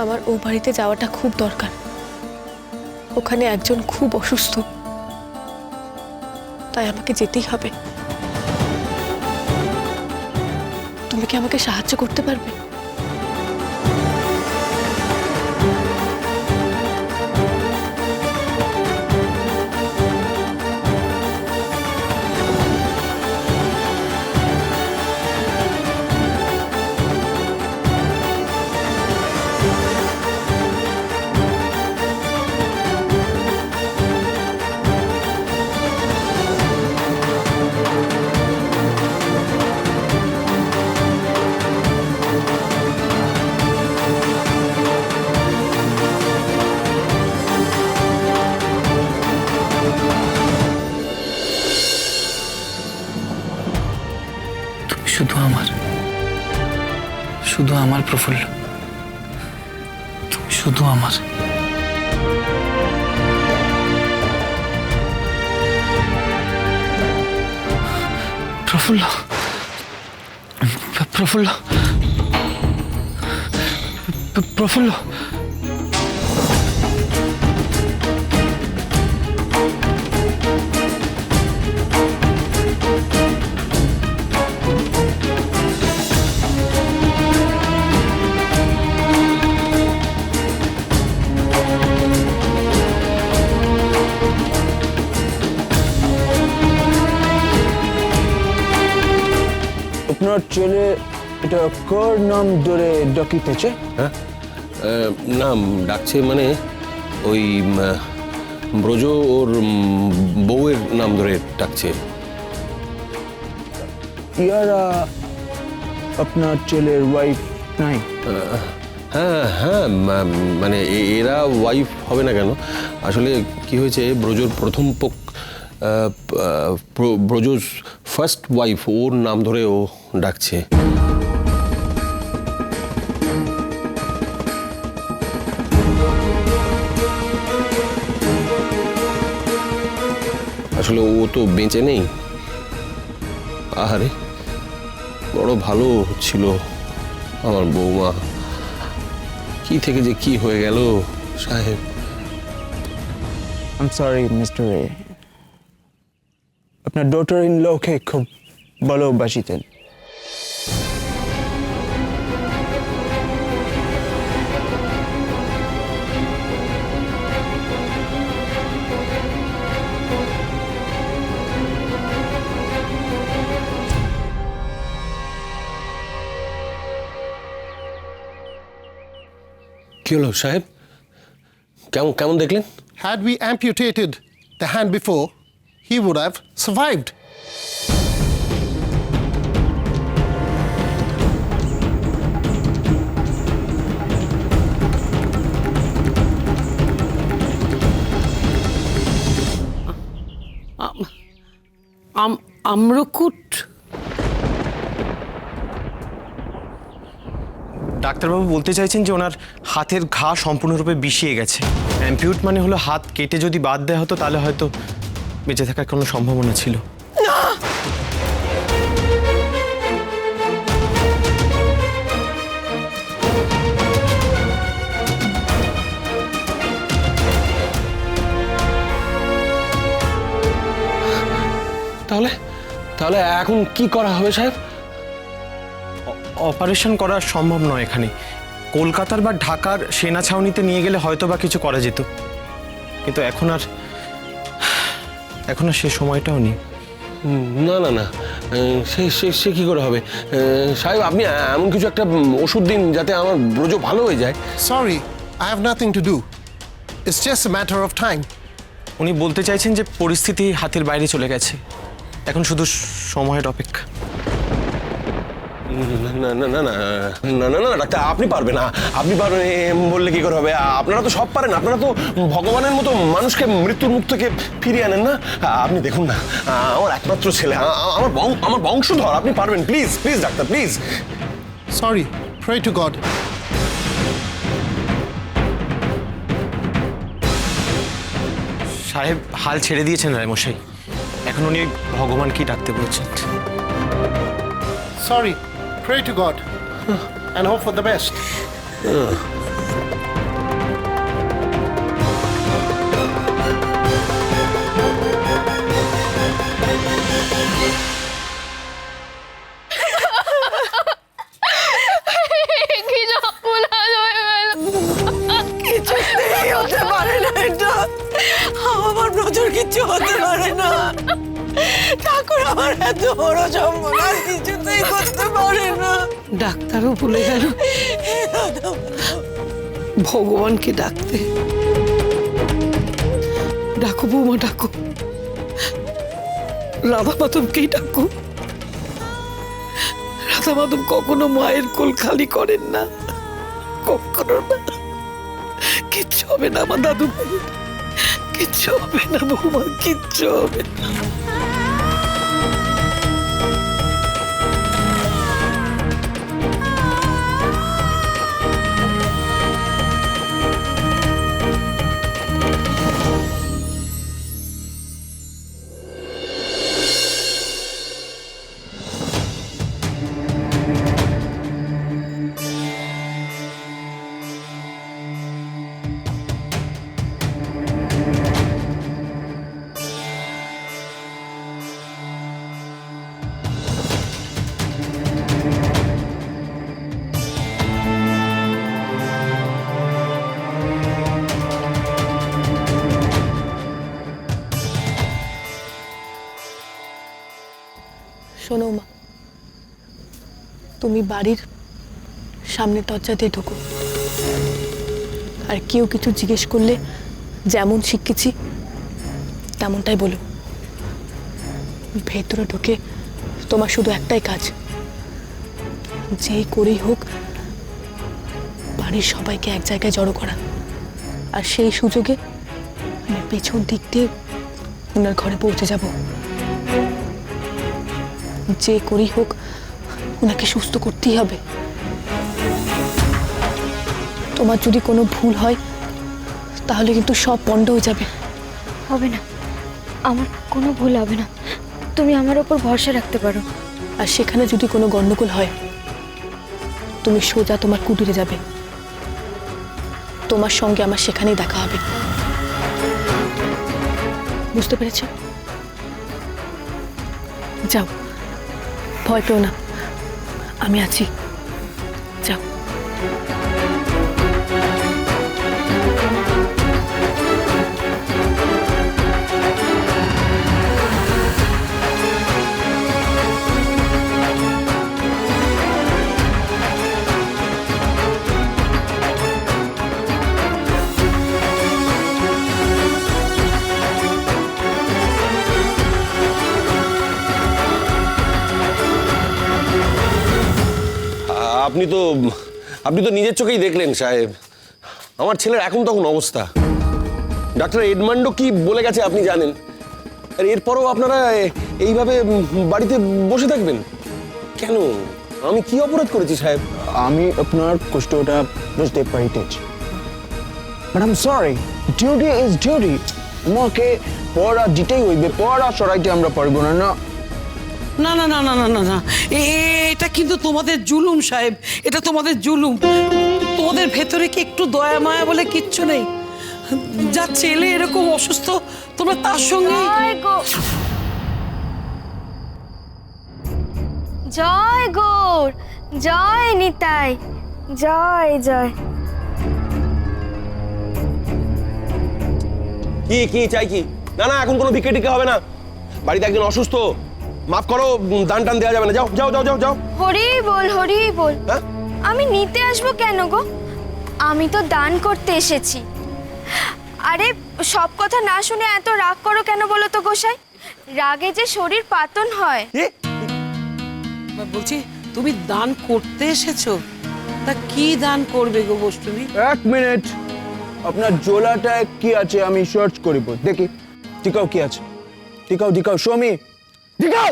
আমার ও বাড়িতে যাওয়াটা খুব দরকার। ওখানে একজন খুব অসুস্থ, তাই আমাকে যেতেই হবে। তুমি কি আমাকে সাহায্য করতে পারবে? শুধু আমার প্রফুল্ল, তুমি শুধু আমার। প্রফুল্ল, প্রফুল্ল, প্রফুল্ল, আপনার ছেলে এটা কার নাম ধরে ডাকিতেছে? হ্যাঁ, নাম ডাকছে মানে ওই ব্রজ ওর বউয়ের নাম ধরে ডাকছে। ইয়ারা আপনার ছেলের ওয়াইফ নাই? হ্যাঁ হ্যাঁ, মানে এরা ওয়াইফ হবে না কেন? আসলে কি হয়েছে, ব্রজর প্রথম ব্রজর ফার্স্ট ওয়াইফ, ওর নাম ধরে ও ডাকছে। আসলে ও তো বেঁচে নেই। আহারে, বড় ভালো ছিল আমার বৌমা, কি থেকে যে কি হয়ে গেল সাহেব। I'm sorry, Mr. Ray. আপনার ডটার ইন লকে খুব ভালোবাসিতেন। কি হলো সাহেব, কেমন কেমন দেখলেন? Had we amputated the hand before, he would have survived. আম্রকুট। ডাক্তারবাবু বলতে চাইছেন যে ওনার হাতের ঘা সম্পূর্ণরূপে বিষিয়ে গেছে। অ্যাম্পিউট মানে হলো হাত কেটে যদি বাদ দেওয়া হতো তাহলে হয়তো বেঁচে থাকার কোনো সম্ভাবনা ছিল। তাহলে তাহলে এখন কি করা হবে সাহেব? অপারেশন করা সম্ভব নয় এখানে। কলকাতার বা ঢাকার সেনা ছাউনিতে নিয়ে গেলে হয়তো বা কিছু করা যেত, কিন্তু এখন আর সে সময়টাও নেই। না না না, সে কি করে হবে সাহেব? আপনি এমন কিছু একটা ওষুধ দিন যাতে আমার ব্রজ ভালো হয়ে যায়। Sorry, I have nothing to do. It's just a matter of time. উনি বলতে চাইছেন যে পরিস্থিতি হাতের বাইরে চলে গেছে, এখন শুধু সময়ের অপেক্ষা। না না না না না না না ডাক্তার, আপনি পারবেন না, আপনি পারবেন বললে কি করে হবে? আপনারা তো সব পারেন, আপনারা তো ভগবানের মতো মানুষকে মৃত্যুর মুখ থেকে ফিরিয়ে আনেন না। আপনি দেখুন না, আমার একমাত্র ছেলে, আমার বংশধর, আপনি পারবেন। Please please doctor, please. Sorry, pray to God. সাহেব হাল ছেড়ে দিয়েছেন রায়মশাই, এখন উনি ভগবানকেই ডাকতে বলছেন। Sorry, pray to God and hope for the best. কিচ্ছু হতে পারে না। ঠাকুর আমার এত বড় সম্মান আর কিছুতেই করতে পারে না। ডাক্তারও ভুলে গেল ভগবানকে ডাকতে। ডাকো বৌমা, ডাকো রাধা মাধবকেই ডাকো। রাধা মাধব কখনো মায়ের কোল খালি করেন না, কখনো না। কিচ্ছু হবে না আমার দাদু, কিচ্ছু হবে না বৌমা, কিচ্ছু হবে না। শোনো মা, তুমি বাড়ির সামনে দরজা দিয়ে ঢোকো, আর কেউ কিছু জিজ্ঞেস করলে যেমন শিখেছি তেমনটাই বলো। ভেতরে ঢুকে তোমার শুধু একটাই কাজ, যেই করেই হোক বাড়ির সবাইকে এক জায়গায় জড়ো করা, আর সেই সুযোগে আমি পেছন দিক দিয়ে ওনার ঘরে পৌঁছে যাব। যে করেই হোক ওনাকে সুস্থ করতেই হবে। তোমার যদি কোনো ভুল হয় তাহলে কিন্তু সব পণ্ড হয়ে যাবে। হবে না, আমার কোনো ভুল হবে না, তুমি আমার ওপর ভরসা রাখতে পারো। আর সেখানে যদি কোনো গন্ডগোল হয় তুমি সোজা তোমার কুটিরে যাবে, তোমার সঙ্গে আমার সেখানেই দেখা হবে। বুঝতে পেরেছ? যাও, ভয় পেও না, আমি আছি, যাও। আপনি তো নিজের চোখেই দেখলেন সাহেব, আমার ছেলের এখন তখন অবস্থা। ডাক্তার এডমান্ডো কি বলে গেছে আপনি জানেন, আর এরপরও আপনারা এইভাবে বাড়িতে বসে থাকবেন কেন? আমি কি অপরাধ করেছি সাহেব? আমি আপনার কষ্টটা বুঝতে পারিতেছি, but I am sorry, duty is duty. আমাকে পড়া দিতেই হইবে, পড়া সরাইতে আমরা পারবো না। না না না না না না না না, এটা কিন্তু তোমাদের জুলুম সাহেব, এটা তোমাদের জুলুম। তোমাদের ভেতরে কি একটু দয়া মায়া বলে কিচ্ছু নেই? যা ছেলে এরকম অসুস্থ, তোমরা তার সঙ্গে জয় গৌর, জয় নিতাই, জয় জয়। কি চাই কি? না না, এখন কোনো ভিক্ষে টিক্ষে হবে না। বাড়িতে একজন অসুস্থ, মাফ করো, দান টান দেওয়া যাবে না। যাও যাও যাও যাও যাও। হরি বল, হরি বল। হ্যাঁ? আমি নিতে আসবো কেন গো? আমি তো দান করতে এসেছি। আরে সব কথা না শুনে এত রাগ করো কেন বলো তো গোসাই? রাগে যে শরীর পাতন হয়। বলছি তুমি দান করতে এসেছো, তা কি দান করবে গো বষ্টমী? এক মিনিট, আপনার জোলাটায় কি আছে আমি সার্চ করিব, দেখি। টিকাও কি আছে? টিকাও টিকাও, শো মি, টিকাও।